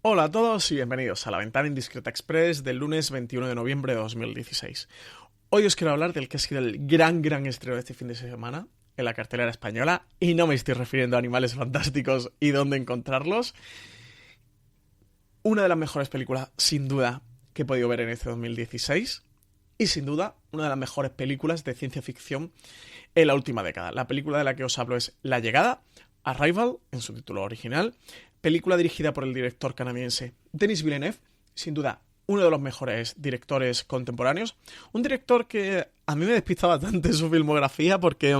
Hola a todos y bienvenidos a La Ventana Indiscreta Express del lunes 21 de noviembre de 2016. Hoy os quiero hablar del que ha sido el gran estreno de este fin de semana en la cartelera española, y no me estoy refiriendo a Animales Fantásticos y dónde encontrarlos. Una de las mejores películas, sin duda, que he podido ver en este 2016, y sin duda, una de las mejores películas de ciencia ficción en la última década. La película de la que os hablo es La Llegada, Arrival, en su título original, película dirigida por el director canadiense Denis Villeneuve, sin duda uno de los mejores directores contemporáneos. Un director que a mí me despista bastante su filmografía porque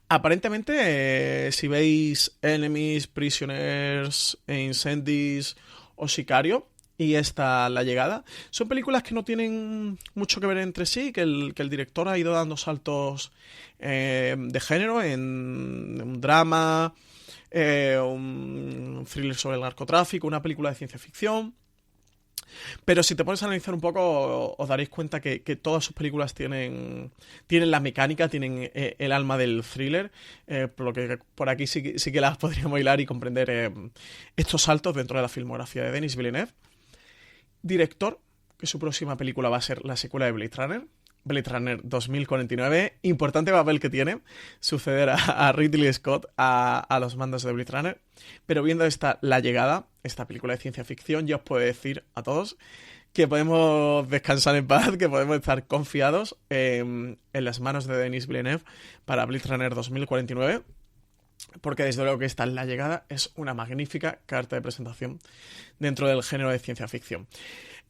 aparentemente si veis Enemies, Prisoners, Incendies o Sicario y esta La Llegada, son películas que no tienen mucho que ver entre sí, que el director ha ido dando saltos de género en un drama, un thriller sobre el narcotráfico, una película de ciencia ficción. Pero si te pones a analizar un poco, os daréis cuenta que todas sus películas tienen la mecánica, tienen el alma del thriller, por lo que por aquí sí que las podríamos hilar y comprender estos saltos dentro de la filmografía de Denis Villeneuve. Director, que su próxima película va a ser la secuela de Blade Runner 2049, importante papel que tiene, suceder a Ridley Scott a los mandos de Blade Runner. Pero viendo La Llegada, esta película de ciencia ficción, yo os puedo decir a todos que podemos descansar en paz, que podemos estar confiados en las manos de Denis Villeneuve para Blade Runner 2049, porque desde luego que La Llegada es una magnífica carta de presentación dentro del género de ciencia ficción.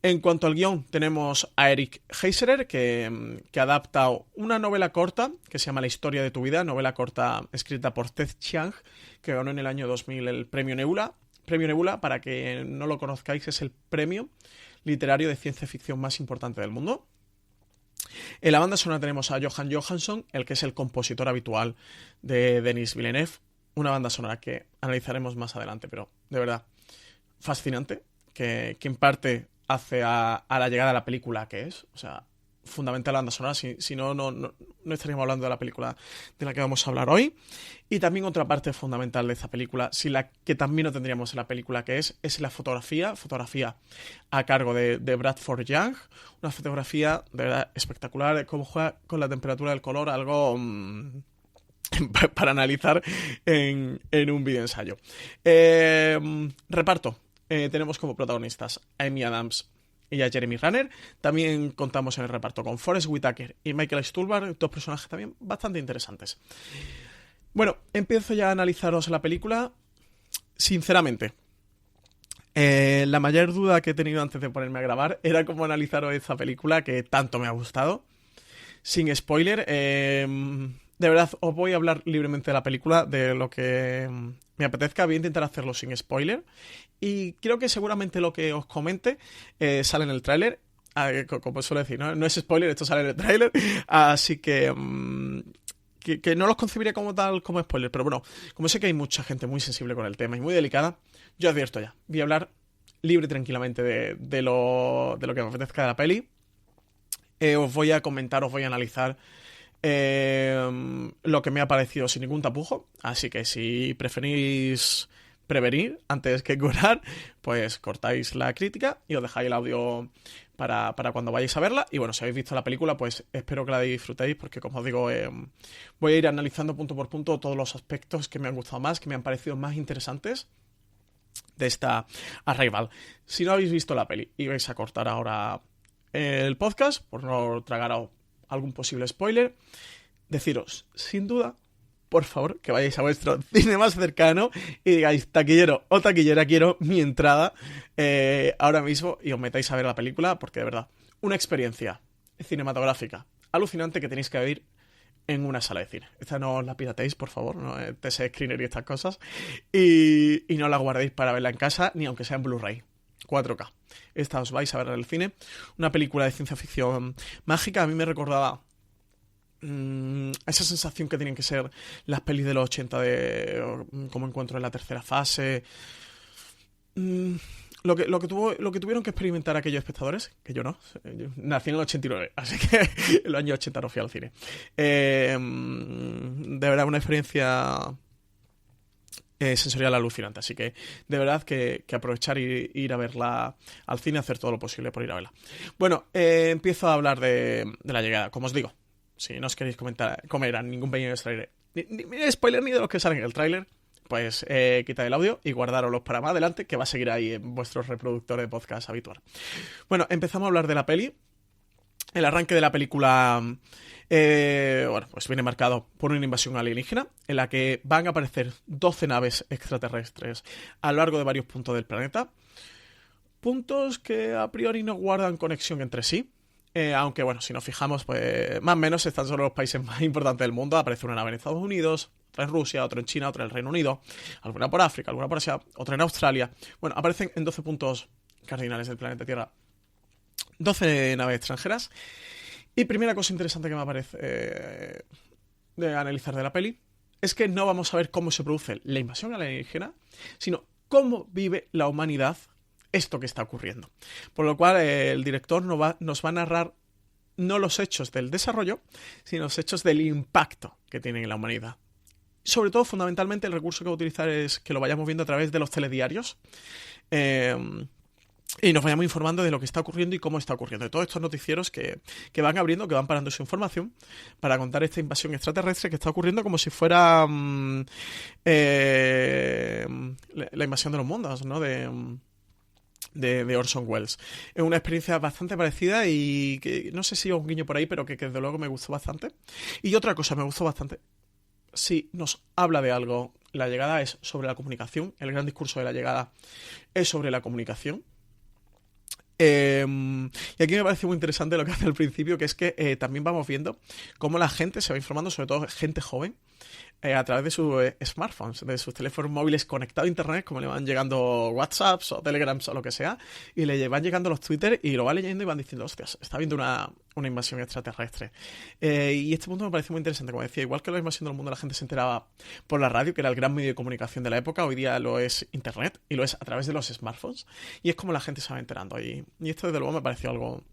En cuanto al guión, tenemos a Eric Heiserer, que adapta una novela corta que se llama La historia de tu vida, novela corta escrita por Ted Chiang, que ganó en el año 2000 el Premio Nebula. Premio Nebula, para que no lo conozcáis, es el premio literario de ciencia ficción más importante del mundo. En la banda sonora tenemos a Johan Johansson, el que es el compositor habitual de Denis Villeneuve. Una banda sonora que analizaremos más adelante, pero de verdad, fascinante, que en parte hace a la llegada de la película que es, o sea, fundamental la banda sonora, si no estaríamos hablando de la película de la que vamos a hablar hoy. Y también otra parte fundamental de esta película, si la que también no tendríamos en la película que es la fotografía a cargo de Bradford Young, una fotografía de verdad espectacular, cómo juega con la temperatura del color, algo para analizar en un videoensayo. Reparto. Tenemos como protagonistas a Amy Adams y a Jeremy Renner. También contamos en el reparto con Forest Whitaker y Michael Stuhlbarg, dos personajes también bastante interesantes. Bueno, empiezo ya a analizaros la película. Sinceramente, la mayor duda que he tenido antes de ponerme a grabar era cómo analizaros esta película que tanto me ha gustado. Sin spoiler, de verdad os voy a hablar libremente de la película, de lo que me apetezca. Voy a intentar hacerlo sin spoiler. Y creo que seguramente lo que os comente sale en el tráiler. Como suelo decir, no es spoiler, esto sale en el tráiler. Así que no los concebiría como tal, como spoiler. Pero bueno, como sé que hay mucha gente muy sensible con el tema y muy delicada, yo advierto ya. Voy a hablar libre y tranquilamente de lo que me apetezca de la peli. Os voy a comentar, os voy a analizar lo que me ha parecido sin ningún tapujo. Así que si preferís prevenir antes que curar, pues cortáis la crítica y os dejáis el audio para cuando vayáis a verla. Y bueno, si habéis visto la película, pues espero que la disfrutéis, porque como os digo, voy a ir analizando punto por punto todos los aspectos que me han gustado más, que me han parecido más interesantes de esta Arrival. Si no habéis visto la peli y vais a cortar ahora el podcast por no tragaros algún posible spoiler, deciros, sin duda, por favor, que vayáis a vuestro cine más cercano y digáis, taquillero o taquillera, quiero mi entrada ahora mismo, y os metáis a ver la película, porque de verdad, una experiencia cinematográfica alucinante que tenéis que vivir en una sala de cine. Esta no la pirateéis, por favor, no TS Screener y estas cosas, y no la guardéis para verla en casa, ni aunque sea en Blu-ray 4K. Esta os vais a ver en el cine. Una película de ciencia ficción mágica. A mí me recordaba esa sensación que tienen que ser las pelis de los 80 de como Encuentro en la tercera fase. Lo que tuvieron que experimentar aquellos espectadores, que yo no, yo nací en el 89, así que en los años 80 no fui al cine. De verdad, una experiencia sensorial alucinante. Así que de verdad que aprovechar y ir a verla al cine, hacer todo lo posible por ir a verla. Bueno, empiezo a hablar de la llegada. Como os digo, si no os queréis comer a ningún pequeño spoiler, ni spoiler ni de los que salen en el tráiler, pues quitad el audio y guardároslos para más adelante, que va a seguir ahí en vuestro reproductor de podcast habitual. Bueno, empezamos a hablar de la peli. El arranque de la película, bueno, pues viene marcado por una invasión alienígena en la que van a aparecer 12 naves extraterrestres a lo largo de varios puntos del planeta. Puntos que a priori no guardan conexión entre sí. Aunque, bueno, si nos fijamos, pues más o menos están solo los países más importantes del mundo. Aparece una nave en Estados Unidos, otra en Rusia, otra en China, otra en el Reino Unido, alguna por África, alguna por Asia, otra en Australia. Bueno, aparecen en 12 puntos cardinales del planeta Tierra 12 naves extranjeras. Y primera cosa interesante que me parece de analizar de la peli es que no vamos a ver cómo se produce la invasión alienígena, sino cómo vive la humanidad esto que está ocurriendo. Por lo cual el director nos va a narrar no los hechos del desarrollo, sino los hechos del impacto que tienen en la humanidad. Sobre todo, fundamentalmente, el recurso que va a utilizar es que lo vayamos viendo a través de los telediarios. Y nos vayamos informando de lo que está ocurriendo y cómo está ocurriendo. De todos estos noticieros que van abriendo, que van parando su información para contar esta invasión extraterrestre que está ocurriendo como si fuera la invasión de los mundos, ¿no? De Orson Welles. Es una experiencia bastante parecida y que no sé si es un guiño por ahí, pero que desde luego me gustó bastante. Y otra cosa, me gustó bastante. Si nos habla de algo, la llegada es sobre la comunicación. El gran discurso de la llegada es sobre la comunicación. Y aquí me parece muy interesante lo que hace al principio, que es que también vamos viendo cómo la gente se va informando, sobre todo gente joven, a través de sus smartphones, de sus teléfonos móviles conectados a internet, como le van llegando WhatsApps o Telegrams o lo que sea, y le van llegando los Twitter y lo va leyendo y van diciendo, hostias, está viendo una invasión extraterrestre. Y este punto me parece muy interesante, como decía, igual que la invasión del mundo la gente se enteraba por la radio, que era el gran medio de comunicación de la época, hoy día lo es internet y lo es a través de los smartphones, y es como la gente se va enterando. Y esto desde luego me pareció algo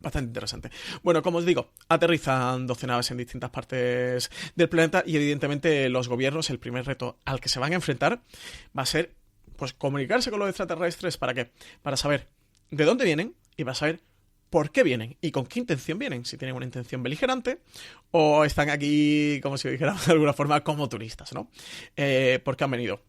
bastante interesante. Bueno, como os digo, aterrizan 12 naves en distintas partes del planeta y evidentemente los gobiernos, el primer reto al que se van a enfrentar va a ser pues comunicarse con los extraterrestres. ¿Para qué? Para saber de dónde vienen y para saber por qué vienen y con qué intención vienen. Si tienen una intención beligerante o están aquí, como si dijéramos de alguna forma, como turistas, ¿no? ¿Por qué han venido?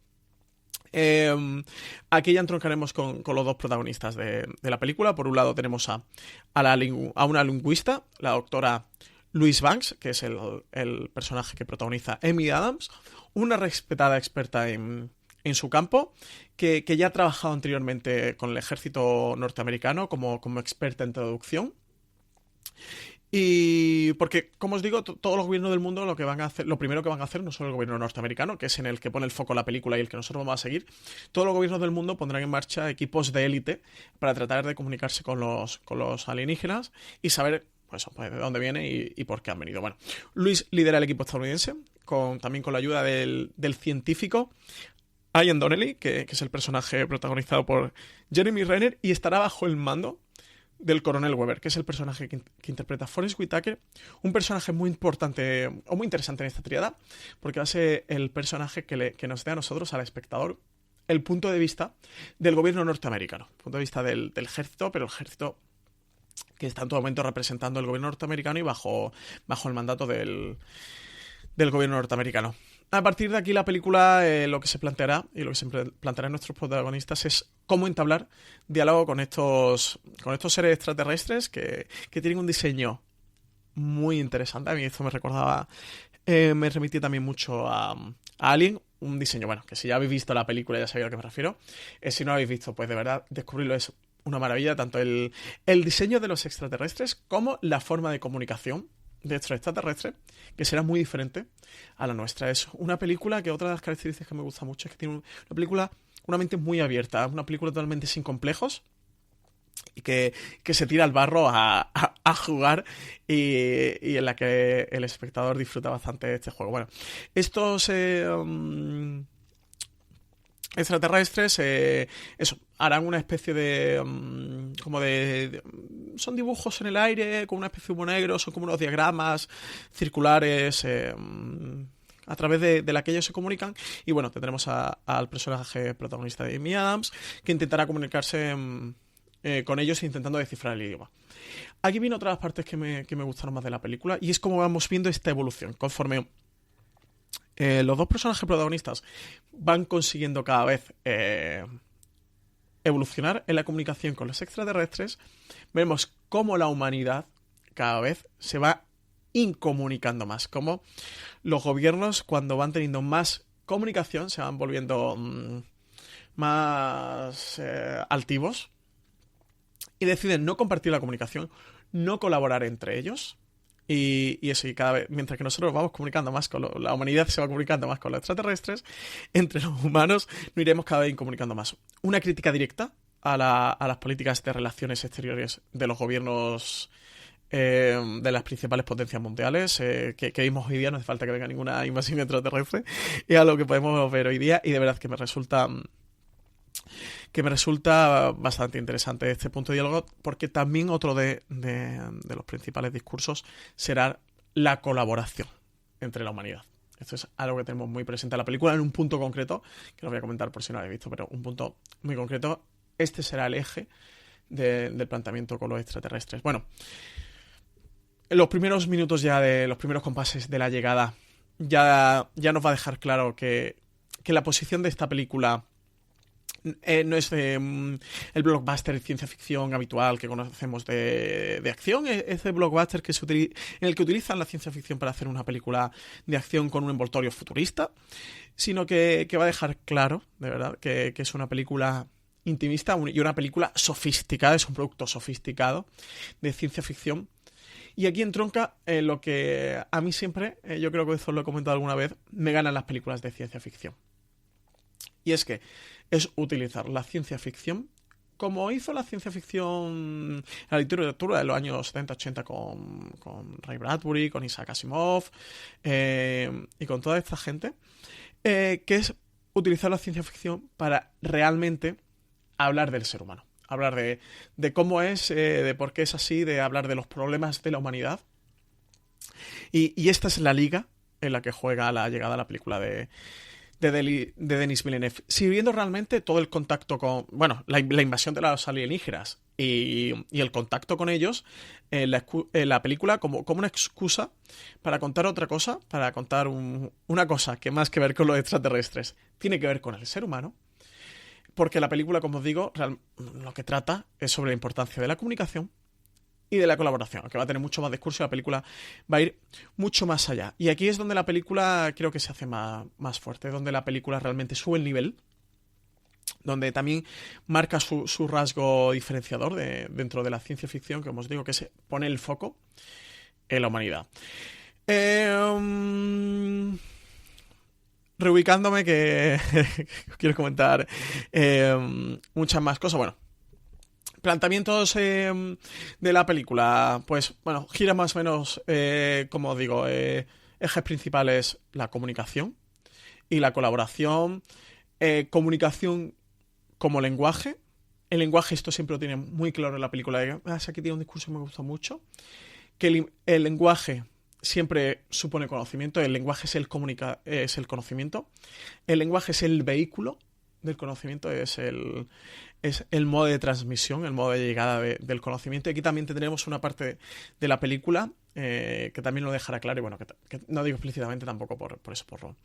Aquí ya entroncaremos con los dos protagonistas de la película. Por un lado tenemos a una lingüista, la doctora Louise Banks, que es el personaje que protagoniza Amy Adams, una respetada experta en su campo, que ya ha trabajado anteriormente con el ejército norteamericano como experta en traducción. Y porque, como os digo, todos los gobiernos del mundo lo primero que van a hacer, no solo el gobierno norteamericano, que es en el que pone el foco la película y el que nosotros vamos a seguir, todos los gobiernos del mundo pondrán en marcha equipos de élite para tratar de comunicarse con los alienígenas y saber pues, de dónde viene y por qué han venido. Bueno, Luis lidera el equipo estadounidense, también con la ayuda del científico Ian Donnelly, que es el personaje protagonizado por Jeremy Renner, y estará bajo el mando del coronel Weber, que es el personaje que interpreta Forrest Whitaker, un personaje muy importante o muy interesante en esta triada, porque va a ser el personaje que nos dé a nosotros, al espectador, el punto de vista del gobierno norteamericano, el punto de vista del ejército, pero el ejército que está en todo momento representando el gobierno norteamericano y bajo el mandato del gobierno norteamericano. A partir de aquí la película lo que se planteará y lo que se plantearán nuestros protagonistas es cómo entablar diálogo con estos seres extraterrestres que tienen un diseño muy interesante. A mí esto me recordaba, me remitía también mucho a Alien, un diseño, bueno, que si ya habéis visto la película ya sabéis a lo que me refiero. Si no lo habéis visto, pues de verdad descubrirlo es una maravilla, tanto el diseño de los extraterrestres como la forma de comunicación de estos extraterrestres, que será muy diferente a la nuestra. Es una película que otra de las características que me gusta mucho es que tiene una mente muy abierta, una película totalmente sin complejos y que se tira al barro a jugar y en la que el espectador disfruta bastante de este juego. Bueno, estos extraterrestres harán una especie de son dibujos en el aire con una especie de humo negro, son como unos diagramas circulares a través de la que ellos se comunican. Y bueno, tendremos al personaje protagonista de Amy Adams, que intentará comunicarse con ellos intentando descifrar el idioma. Aquí viene otra de las partes que me gustaron más de la película, y es como vamos viendo esta evolución. Conforme los dos personajes protagonistas van consiguiendo cada vez evolucionar en la comunicación con los extraterrestres, vemos cómo la humanidad cada vez se va incomunicando más, como los gobiernos, cuando van teniendo más comunicación, se van volviendo más altivos y deciden no compartir la comunicación, no colaborar entre ellos. Y eso, y cada vez, mientras que nosotros vamos comunicando más con la humanidad se va comunicando más con los extraterrestres, entre los humanos nos iremos cada vez comunicando más. Una crítica directa a las políticas de relaciones exteriores de los gobiernos de las principales potencias mundiales que vimos hoy día. No hace falta que venga ninguna invasión extraterrestre, y a lo que podemos ver hoy día, y de verdad que me resulta bastante interesante este punto de diálogo, porque también otro de los principales discursos será la colaboración entre la humanidad. Esto es algo que tenemos muy presente en la película, en un punto concreto, que lo voy a comentar por si no lo habéis visto, pero un punto muy concreto. Este será el eje del planteamiento con los extraterrestres. Bueno, en los primeros minutos ya de los primeros compases de la llegada ya nos va a dejar claro que la posición de esta película no es el blockbuster de ciencia ficción habitual que conocemos de acción. Es el blockbuster en el que utilizan la ciencia ficción para hacer una película de acción con un envoltorio futurista, sino que va a dejar claro, de verdad, que es una película intimista y una película sofisticada, es un producto sofisticado de ciencia ficción. Y aquí entronca lo que a mí siempre, yo creo que eso lo he comentado alguna vez, me ganan las películas de ciencia ficción. Y es que es utilizar la ciencia ficción como hizo la ciencia ficción en la literatura de los años 70-80 con Ray Bradbury, con Isaac Asimov y con toda esta gente, que es utilizar la ciencia ficción para realmente hablar del ser humano. Hablar de cómo es, de por qué es así, de hablar de los problemas de la humanidad. Y esta es la liga en la que juega la llegada a la película de Denis Villeneuve, sirviendo realmente todo el contacto con, bueno, la invasión de los alienígenas y el contacto con ellos en la película como una excusa para contar otra cosa, para contar una cosa que más que ver con los extraterrestres tiene que ver con el ser humano, porque la película, como os digo, lo que trata es sobre la importancia de la comunicación y de la colaboración, que va a tener mucho más discurso, y la película va a ir mucho más allá. Y aquí es donde la película creo que se hace más fuerte, donde la película realmente sube el nivel, donde también marca su rasgo diferenciador dentro de la ciencia ficción, que como os digo, que se pone el foco en la humanidad. Reubicándome, que quiero comentar muchas más cosas. Bueno, planteamientos de la película, pues bueno, gira más o menos, como os digo, ejes principales: la comunicación y la colaboración. Comunicación como lenguaje. El lenguaje, esto siempre lo tiene muy claro en la película. Aquí tiene un discurso que me gusta mucho, que el lenguaje siempre supone conocimiento. El lenguaje es el conocimiento. El lenguaje es el vehículo del conocimiento, es el modo de transmisión, el modo de llegada del conocimiento. Y aquí también tendremos una parte de la película que también lo dejará claro, y bueno, que no digo explícitamente tampoco por eso, por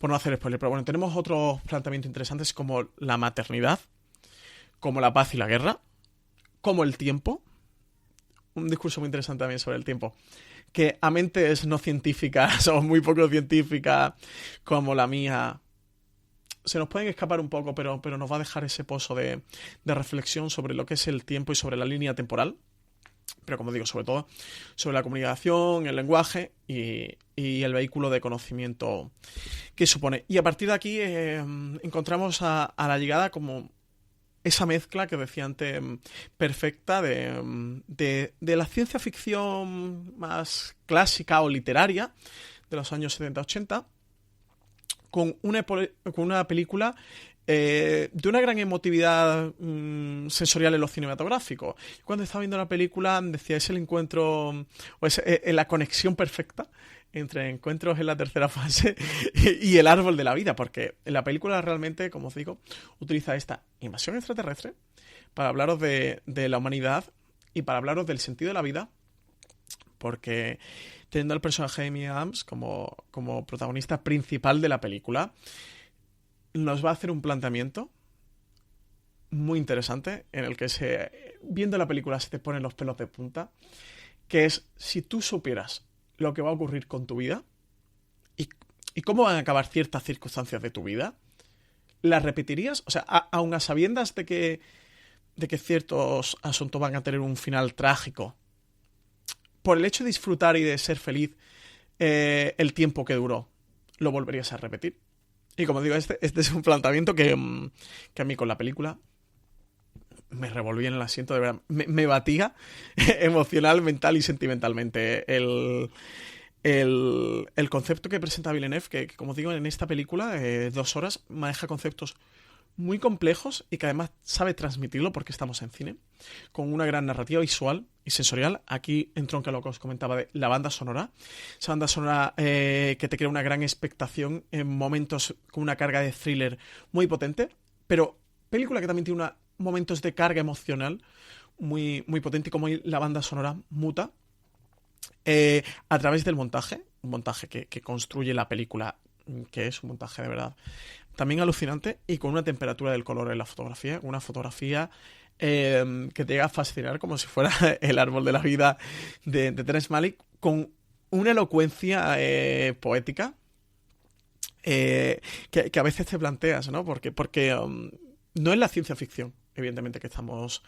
no hacer spoiler. Pero bueno, tenemos otros planteamientos interesantes como la maternidad, como la paz y la guerra, como el tiempo. Un discurso muy interesante también sobre el tiempo, que a mentes no científicas o muy poco científicas como la mía se nos pueden escapar un poco, pero nos va a dejar ese pozo de reflexión sobre lo que es el tiempo y sobre la línea temporal. Pero como digo, sobre todo sobre la comunicación, el lenguaje y el vehículo de conocimiento que supone. Y a partir de aquí encontramos a la llegada como esa mezcla que decía antes, perfecta de la ciencia ficción más clásica o literaria de los años 70-80, con una película de una gran emotividad sensorial en lo cinematográfico. Cuando estaba viendo la película decía, es el encuentro, o es la conexión perfecta entre encuentros en la tercera fase y el árbol de la vida, porque en la película realmente, como os digo, utiliza esta invasión extraterrestre para hablaros de la humanidad y para hablaros del sentido de la vida, porque teniendo al personaje de Amy Adams como protagonista principal de la película, nos va a hacer un planteamiento muy interesante en el que viendo la película se te ponen los pelos de punta, que es, si tú supieras lo que va a ocurrir con tu vida y cómo van a acabar ciertas circunstancias de tu vida, ¿las repetirías? O sea, aun a sabiendas de que ciertos asuntos van a tener un final trágico, por el hecho de disfrutar y de ser feliz el tiempo que duró, ¿lo volverías a repetir? Y como digo, este es un planteamiento que a mí con la película me revolvía en el asiento, de verdad. Me batía emocional, mental y sentimentalmente el concepto que presenta Villeneuve, que como digo, en esta película, 2 horas, maneja conceptos muy complejos y que además sabe transmitirlo porque estamos en cine, con una gran narrativa visual y sensorial. Aquí entronca lo que os comentaba de la banda sonora. Esa banda sonora que te crea una gran expectación en momentos con una carga de thriller muy potente, pero película que también tiene momentos de carga emocional muy, muy potente, y como la banda sonora muta a través del montaje, un montaje que construye la película, que es un montaje de verdad también alucinante, y con una temperatura del color en la fotografía, una fotografía que te llega a fascinar como si fuera el árbol de la vida de Terrence Malick, con una elocuencia poética que a veces te planteas, ¿no? Porque no es la ciencia ficción, evidentemente, que estamos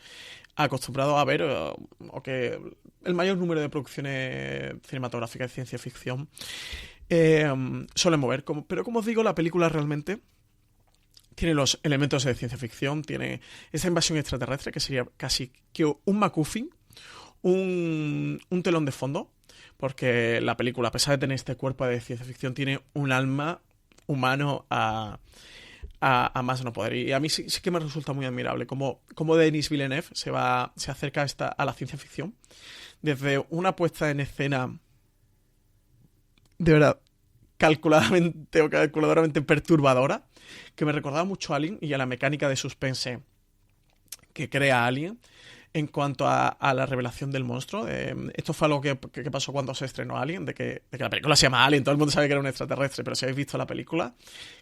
acostumbrados a ver, o que el mayor número de producciones cinematográficas de ciencia ficción suelen mover. Pero como os digo, la película realmente tiene los elementos de ciencia ficción, tiene esa invasión extraterrestre que sería casi que un MacGuffin, un telón de fondo, porque la película, a pesar de tener este cuerpo de ciencia ficción, tiene un alma humano a más no poder. Y a mí sí que me resulta muy admirable cómo Denis Villeneuve se acerca a la ciencia ficción desde una puesta en escena de verdad calculadoramente perturbadora, que me recordaba mucho a Alien y a la mecánica de suspense que crea Alien en cuanto a la revelación del monstruo. Esto fue algo que pasó cuando se estrenó Alien, de que la película se llama Alien, todo el mundo sabe que era un extraterrestre, pero si habéis visto la película,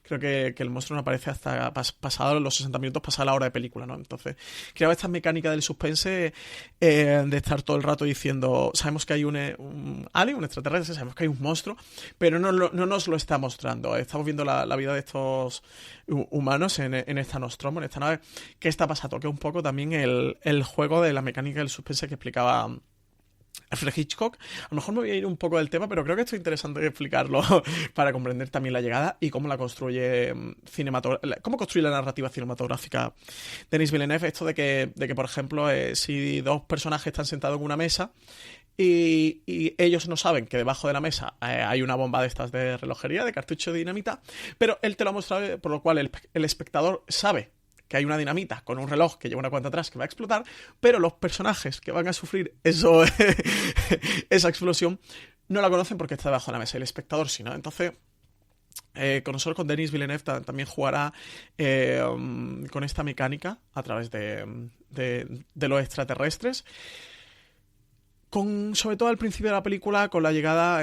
creo que el monstruo no aparece hasta pasado los 60 minutos, pasada la hora de película, ¿no? Entonces, creaba esta mecánica del suspense de estar todo el rato diciendo, sabemos que hay un alien, un extraterrestre, sabemos que hay un monstruo, pero no nos lo está mostrando. Estamos viendo la vida de estos humanos en esta Nostromo, en esta nave. ¿Qué está pasando? Que es un poco también el juego de la mecánica del suspense que explicaba Alfred Hitchcock. A lo mejor me voy a ir un poco del tema, pero creo que esto es interesante explicarlo para comprender también la llegada y cómo la construye cómo construye la narrativa cinematográfica Denis Villeneuve. Esto de que por ejemplo, si dos personajes están sentados en una mesa y ellos no saben que debajo de la mesa hay una bomba de estas de relojería, de cartucho de dinamita, pero él te lo ha mostrado, por lo cual el espectador sabe que hay una dinamita con un reloj que lleva una cuenta atrás que va a explotar, pero los personajes que van a sufrir esa explosión no la conocen porque está debajo de la mesa, el espectador sí, ¿no? Entonces, con Denis Villeneuve también jugará con esta mecánica a través de los extraterrestres, sobre todo al principio de la película, con la llegada,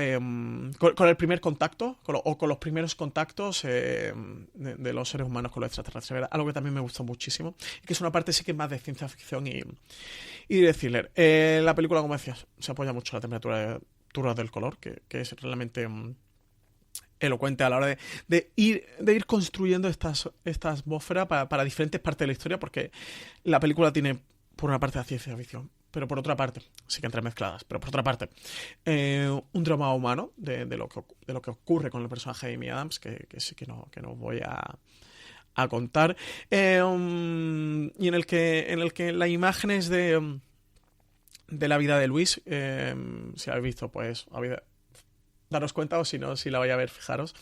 con el primer contacto, con los primeros contactos de los seres humanos con los extraterrestres. ¿Verdad? Algo que también me gustó muchísimo, y que es una parte sí que es más de ciencia ficción y de thriller. La película, como decías, se apoya mucho en la temperatura del color, que es realmente elocuente a la hora de ir construyendo esta atmósfera para diferentes partes de la historia, porque la película tiene, por una parte, la ciencia ficción, pero por otra parte, sí que entremezcladas, pero por otra parte, un drama humano de lo que ocurre con el personaje de Amy Adams, que sí que no voy a contar, y en el que las imágenes de la vida de Luis, si habéis visto, pues daros cuenta, o si no, si la vais a ver, fijaros,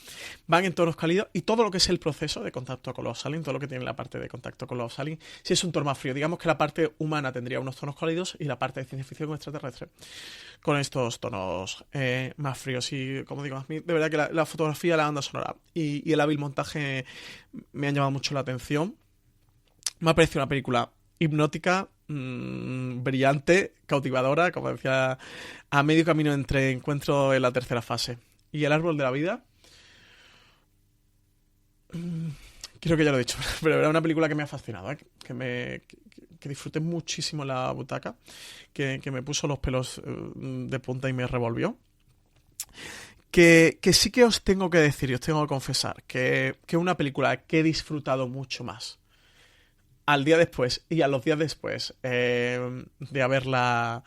van en tonos cálidos y todo lo que es el proceso de contacto con los aliens, todo lo que tiene la parte de contacto con los aliens, si es un tono más frío, digamos que la parte humana tendría unos tonos cálidos y la parte de ciencia ficción extraterrestre con estos tonos más fríos. Y como digo, a mí de verdad que la fotografía, la banda sonora y el hábil montaje me han llamado mucho la atención. Me ha parecido una película hipnótica, brillante, cautivadora, como decía, a medio camino entre Encuentro en la tercera fase y El árbol de la vida. Creo que ya lo he dicho, pero era una película que me ha fascinado, ¿eh? Que disfruté muchísimo en la butaca, que me puso los pelos de punta y me revolvió. Que sí que os tengo que decir, y os tengo que confesar, que una película que he disfrutado mucho más al día después y a los días después de haberla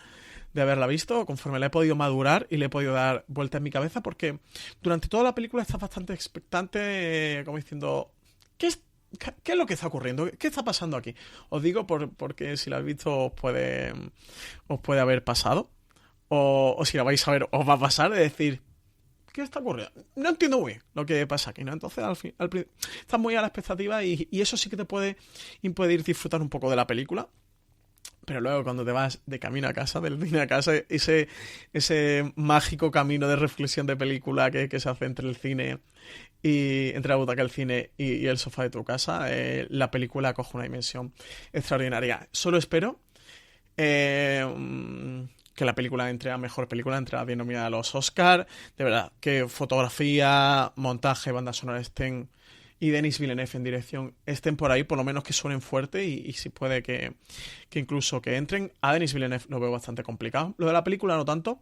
visto, conforme la he podido madurar y le he podido dar vuelta en mi cabeza, porque durante toda la película estás bastante expectante, como diciendo, ¿qué es lo que está ocurriendo? ¿Qué está pasando aquí? Os digo porque si la habéis visto os puede haber pasado, o si la vais a ver os va a pasar, de decir, ¿qué está ocurriendo? No entiendo muy bien lo que pasa aquí, ¿no? Entonces, estás muy a la expectativa y eso sí que te puede impedir disfrutar un poco de la película. Pero luego cuando te vas de camino a casa, del cine a casa, ese mágico camino de reflexión de película que se hace entre el cine y entre la butaca del cine y el sofá de tu casa, la película coge una dimensión extraordinaria. Solo espero que la película entre a mejor película, entre a denominada a los Oscar. De verdad, que fotografía, montaje, banda sonora y Denis Villeneuve en dirección estén por ahí, por lo menos que suenen fuerte y si puede que incluso que entren. A Denis Villeneuve lo veo bastante complicado. Lo de la película no tanto.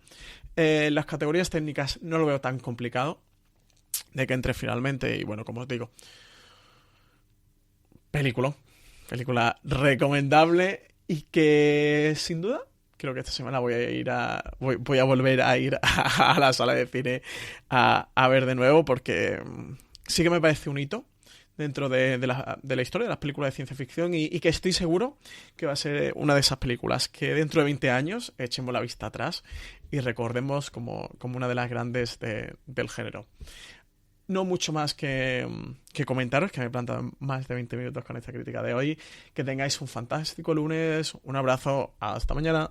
Las categorías técnicas no lo veo tan complicado de que entre finalmente. Y bueno, como os digo, película recomendable y que sin duda creo que esta semana voy a volver a ir a la sala de cine a ver de nuevo, porque sí que me parece un hito dentro de la historia de las películas de ciencia ficción y que estoy seguro que va a ser una de esas películas que dentro de 20 años echemos la vista atrás y recordemos como una de las grandes del género. No mucho más que comentaros, que me he plantado más de 20 minutos con esta crítica de hoy. Que tengáis un fantástico lunes, un abrazo, hasta mañana.